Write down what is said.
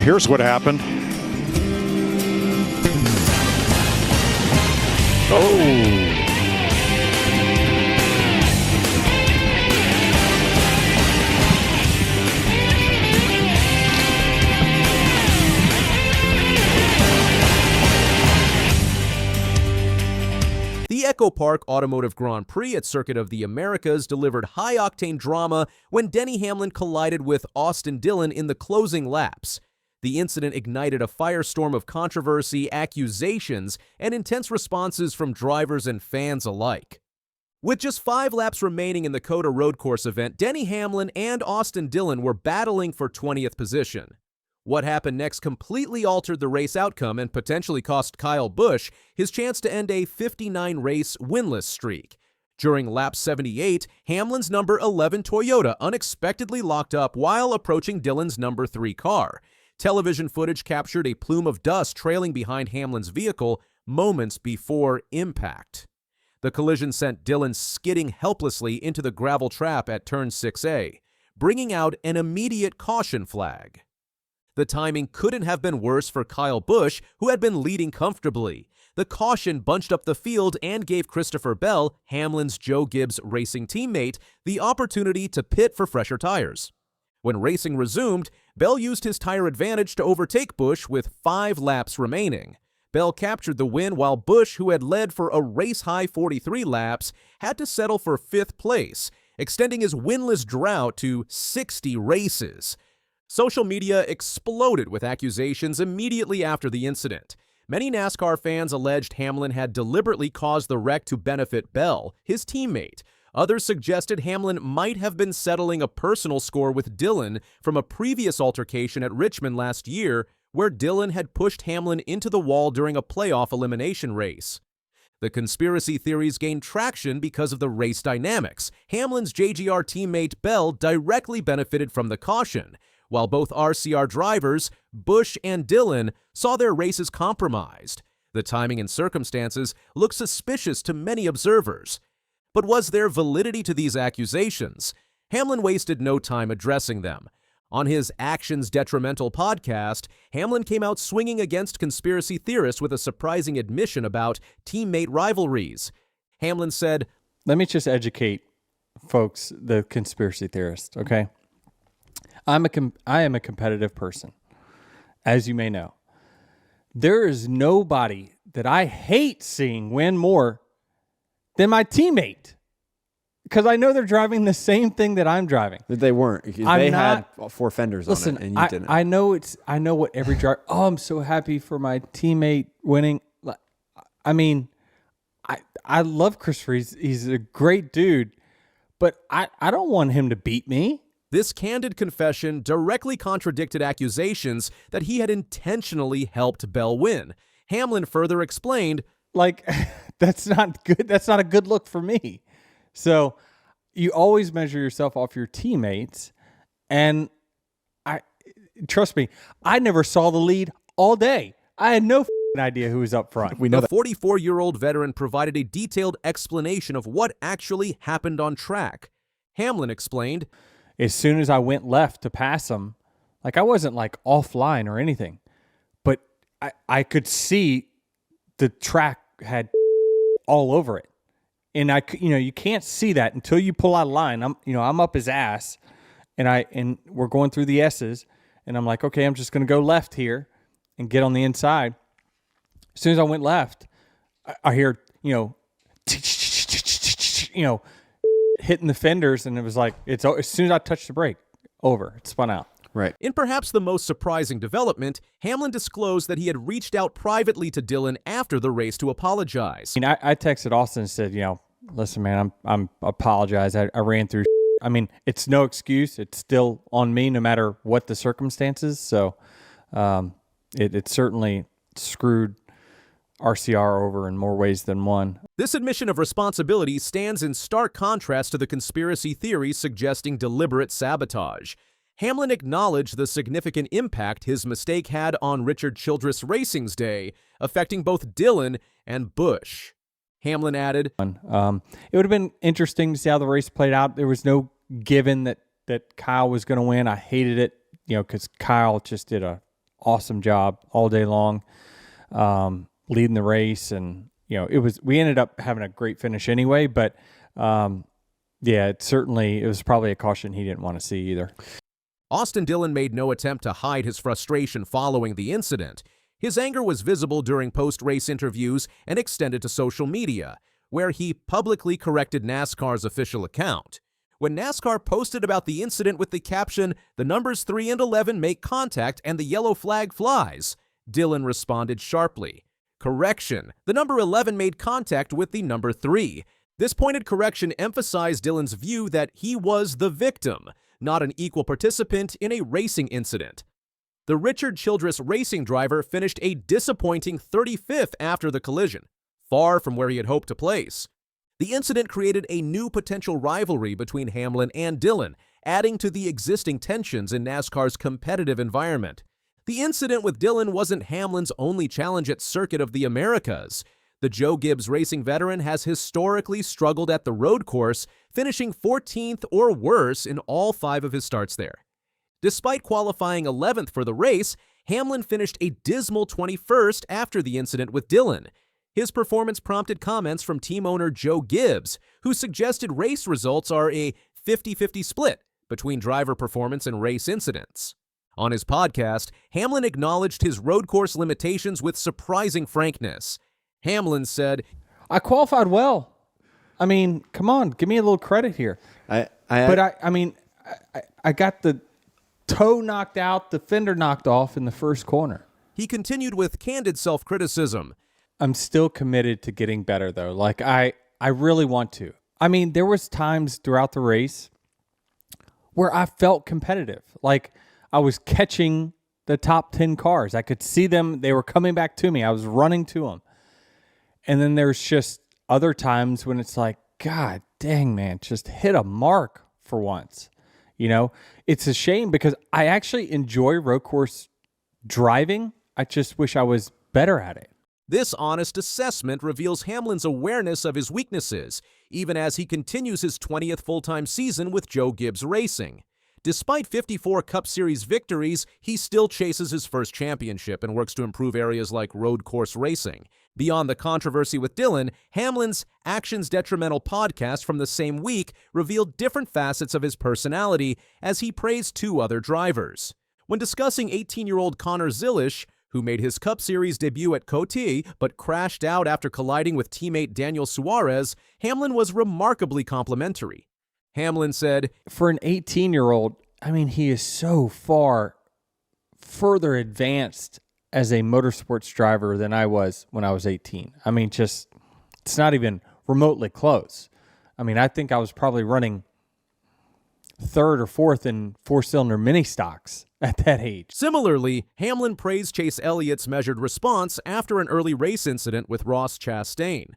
Here's what happened. Oh. The EchoPark Automotive Grand Prix at Circuit of the Americas delivered high-octane drama when Denny Hamlin collided with Austin Dillon in the closing laps. The incident ignited a firestorm of controversy, accusations, and intense responses from drivers and fans alike. With just 5 laps remaining in the COTA road course event, Denny Hamlin and Austin Dillon were battling for 20th position. What happened next completely altered the race outcome and potentially cost Kyle Busch his chance to end a 59-race winless streak. During lap 78, Hamlin's number 11 Toyota unexpectedly locked up while approaching Dillon's number 3 car. Television footage captured a plume of dust trailing behind Hamlin's vehicle moments before impact. The collision sent Dillon skidding helplessly into the gravel trap at turn 6A, bringing out an immediate caution flag. The timing couldn't have been worse for Kyle Busch, who had been leading comfortably. The caution bunched up the field and gave Christopher Bell, Hamlin's Joe Gibbs racing teammate, the opportunity to pit for fresher tires. When racing resumed, Bell used his tire advantage to overtake Busch with 5 laps remaining. Bell captured the win while Busch, who had led for a race-high 43 laps, had to settle for 5th place, extending his winless drought to 60 races. Social media exploded with accusations immediately after the incident. Many NASCAR fans alleged Hamlin had deliberately caused the wreck to benefit Bell, his teammate. Others suggested Hamlin might have been settling a personal score with Dillon from a previous altercation at Richmond last year, where Dillon had pushed Hamlin into the wall during a playoff elimination race. The conspiracy theories gained traction because of the race dynamics. Hamlin's JGR teammate Bell directly benefited from the caution, while both RCR drivers, Busch and Dillon, saw their races compromised. The timing and circumstances looked suspicious to many observers. But was there validity to these accusations? Hamlin wasted no time addressing them. On his Actions Detrimental podcast, Hamlin came out swinging against conspiracy theorists with a surprising admission about teammate rivalries. Hamlin said, "Let me just educate folks, the conspiracy theorists, okay? I am a competitive person, as you may know. There is nobody that I hate seeing win more than my teammate, because I know they're driving the same thing that I'm driving." They weren't. They had 4 fenders on it, and you didn't. I know what every driver. Oh, I'm so happy for my teammate winning. I mean, I love Christopher. He's a great dude, but I don't want him to beat me. This candid confession directly contradicted accusations that he had intentionally helped Bell win. Hamlin further explained, that's not good. That's not a good look for me. So you always measure yourself off your teammates. And trust me, I never saw the lead all day. I had no idea who was up front. We know the 44-year-old veteran provided a detailed explanation of what actually happened on track. Hamlin explained, "As soon as I went left to pass him, I wasn't offline or anything, but I could see the track had all over it. And you can't see that until you pull out of line. I'm up his ass, and we're going through the S's, and I'm like, okay, I'm just going to go left here and get on the inside. As soon as I went left, I hear, hitting the fenders, and it was as soon as I touched the brake, over. It spun out. Right. In perhaps the most surprising development, Hamlin disclosed that he had reached out privately to Dillon after the race to apologize. I texted Austin and said, listen, man, I'm apologize. I ran through. I mean, it's no excuse. It's still on me no matter what the circumstances. So it certainly screwed RCR over in more ways than one. This admission of responsibility stands in stark contrast to the conspiracy theories suggesting deliberate sabotage. Hamlin acknowledged the significant impact his mistake had on Richard Childress Racing's day, affecting both Dillon and Busch. Hamlin added, it would have been interesting to see how the race played out. There was no given that Kyle was going to win. I hated it, because Kyle just did a awesome job all day long, leading the race. And, we ended up having a great finish anyway, but it was probably a caution he didn't want to see either. Austin Dillon made no attempt to hide his frustration following the incident. His anger was visible during post-race interviews and extended to social media, where he publicly corrected NASCAR's official account. When NASCAR posted about the incident with the caption, "The numbers 3 and 11 make contact and the yellow flag flies," Dillon responded sharply. "Correction, the number 11 made contact with the number 3. This pointed correction emphasized Dillon's view that he was the victim, not an equal participant in a racing incident. The Richard Childress racing driver finished a disappointing 35th after the collision, far from where he had hoped to place. The incident created a new potential rivalry between Hamlin and Dillon, adding to the existing tensions in NASCAR's competitive environment. The incident with Dillon wasn't Hamlin's only challenge at Circuit of the Americas. The Joe Gibbs racing veteran has historically struggled at the road course, finishing 14th or worse in all 5 of his starts there. Despite qualifying 11th for the race, Hamlin finished a dismal 21st after the incident with Dillon. His performance prompted comments from team owner Joe Gibbs, who suggested race results are a 50-50 split between driver performance and race incidents. On his podcast, Hamlin acknowledged his road course limitations with surprising frankness. Hamlin said, "I qualified well. I mean, come on, give me a little credit here." I got the toe knocked out, the fender knocked off in the first corner. He continued with candid self-criticism. "I'm still committed to getting better, though. Like, I really want to. I mean, there was times throughout the race where I felt competitive. Like, I was catching the top 10 cars. I could see them. They were coming back to me. I was running to them. And then there's just other times when it's like, God dang, man, just hit a mark for once. It's a shame because I actually enjoy road course driving. I just wish I was better at it." This honest assessment reveals Hamlin's awareness of his weaknesses, even as he continues his 20th full-time season with Joe Gibbs Racing. Despite 54 Cup Series victories, he still chases his first championship and works to improve areas like road course racing. Beyond the controversy with Dillon, Hamlin's Actions Detrimental podcast from the same week revealed different facets of his personality as he praised 2 other drivers. When discussing 18-year-old Connor Zilisch, who made his Cup Series debut at COTA but crashed out after colliding with teammate Daniel Suarez, Hamlin was remarkably complimentary. Hamlin said, "For an 18-year-old, I mean, he is so far further advanced as a motorsports driver than I was when I was 18. I mean, it's not even remotely close. I mean, I think I was probably running 3rd or 4th in 4-cylinder mini stocks at that age." Similarly, Hamlin praised Chase Elliott's measured response after an early race incident with Ross Chastain.